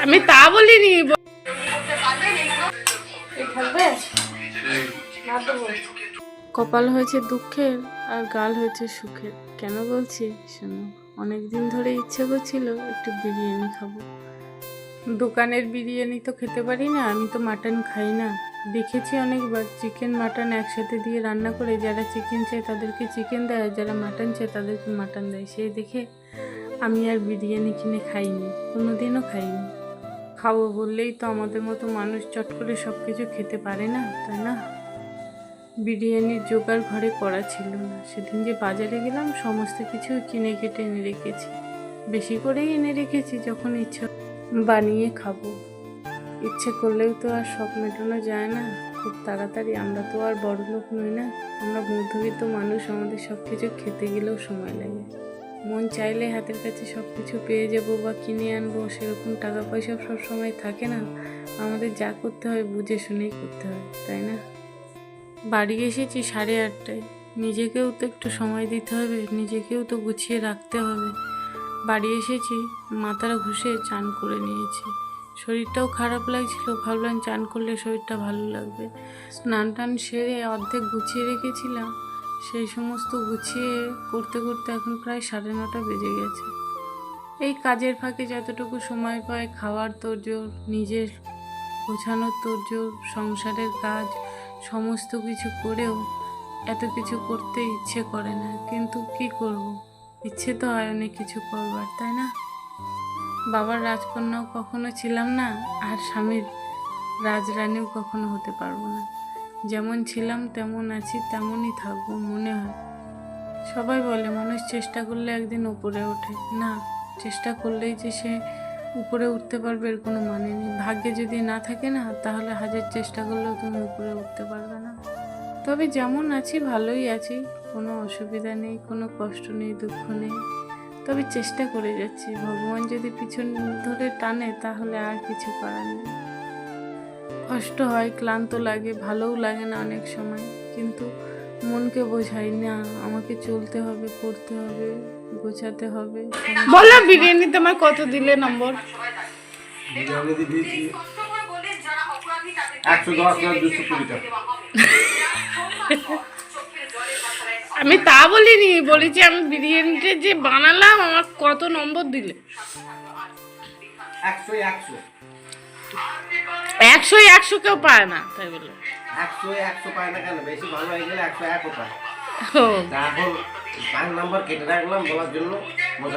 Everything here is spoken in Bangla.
আমি তা বলিনি। কপাল হয়েছে দুঃখের আর গাল হয়েছে সুখের। কেন বলছি শোনো। অনেকদিন ধরে ইচ্ছে করছিল একটু বিরিয়ানি খাবো। দোকানের বিরিয়ানি তো খেতে পারি না, আমি তো মাটন খাই না। দেখেছি অনেকবার চিকেন মাটন একসাথে দিয়ে রান্না করে, যারা চিকেন চায় তাদেরকে চিকেন দেয়, আর যারা মাটন চায় তাদেরকে মাটন দেয়। সেই দেখে আমি আর বিরিয়ানি কিনে খাইনি, কোনোদিনও খাইনি। খাবো বললেই তো আমাদের মতো মানুষ চট করে সব কিছু খেতে পারে না, তাই না? বিরিয়ানির জোগাড় ঘরে করা ছিল না। সেদিন যে বাজারে গেলাম সমস্ত কিছু কিনে কেটে এনে রেখেছি, বেশি করেই এনে রেখেছি, যখন ইচ্ছা বানিয়ে খাবো। ইচ্ছে করলেও তো আর সব মেটানো যায় না খুব তাড়াতাড়ি। আমরা তো আর বড়লোক নই না, আমরা মধ্যবিত্ত মানুষ। আমাদের সব কিছু খেতে গেলেও সময় লাগে। মন চাইলে হাতের কাছে সব কিছু পেয়ে যাবো বা কিনে আনবো, সেরকম টাকা পয়সা সব সময় থাকে না। আমাদের যা করতে হয় বুঝে শুনেই করতে হয়, তাই না? বাড়ি এসেছি 8:30টায়। নিজেকেও তো একটু সময় দিতে হবে, নিজেকেও তো গুছিয়ে রাখতে হবে। বাড়ি এসেছি, মাথাটা ঘষে চান করে নিয়েছি। শরীরটাও খারাপ লাগছিল, ভাবলাম চান করলে শরীরটা ভালো লাগবে। স্নান টান সেরে অর্ধেক গুছিয়ে রেখেছিলাম, সেই সমস্ত গুছিয়ে করতে করতে এখন প্রায় 9:30 বেজে গেছে। এই কাজের ফাঁকে যতটুকু সময় পায়, খাওয়ার তোড়জোড়, নিজের গোছানোর তোড়জোড়, সংসারের কাজ, সমস্ত কিছু করেও এত কিছু করতে ইচ্ছে করে না। কিন্তু কি করব, ইচ্ছে তো হয় অনেক কিছু করবার, তাই না? বাবার রাজকন্যাও কখনো ছিলাম না, আর স্বামীর রাজরানীও কখনো হতে পারবো না। যেমন ছিলাম তেমন আছি, তেমনই থাকবো মনে হয়। সবাই বলে মানুষ চেষ্টা করলে একদিন উপরে ওঠে। না, চেষ্টা করলেই যে সে উপরে উঠতে পারবে এর কোনো মানে নেই। ভাগ্যে যদি না থাকে না, তাহলে হাজার চেষ্টা করলেও তুমি উপরে উঠতে পারবে না। তবে যেমন আছি ভালোই আছি, কোনো অসুবিধা নেই, কোনো কষ্ট নেই, দুঃখ নেই। তবে চেষ্টা করে যাচ্ছি। ভগবান যদি পিছন ধরে টানে তাহলে আর কিছু করার নেই। কষ্ট হয়, ক্লান্ত লাগে, ভালোও লাগে না অনেক সময়, কিন্তু মনকে বোঝাই না আমাকে চলতে হবে, করতে হবে, গোছাতে হবে। বলো বিরিয়ানি তোমার কত দিলে নম্বর? আমি তা বলিনি, বলেছি আমি বিরিয়ানিটা যে বানালাম আমার কত নম্বর দিলে। 100 কেউ পায় না, তাই বলে 100 পায় না কেন? বেশি ভালো হয়ে গেলে 101 পায়। এখন 5 নাম্বার কেটে রাখলাম বলার জন্য।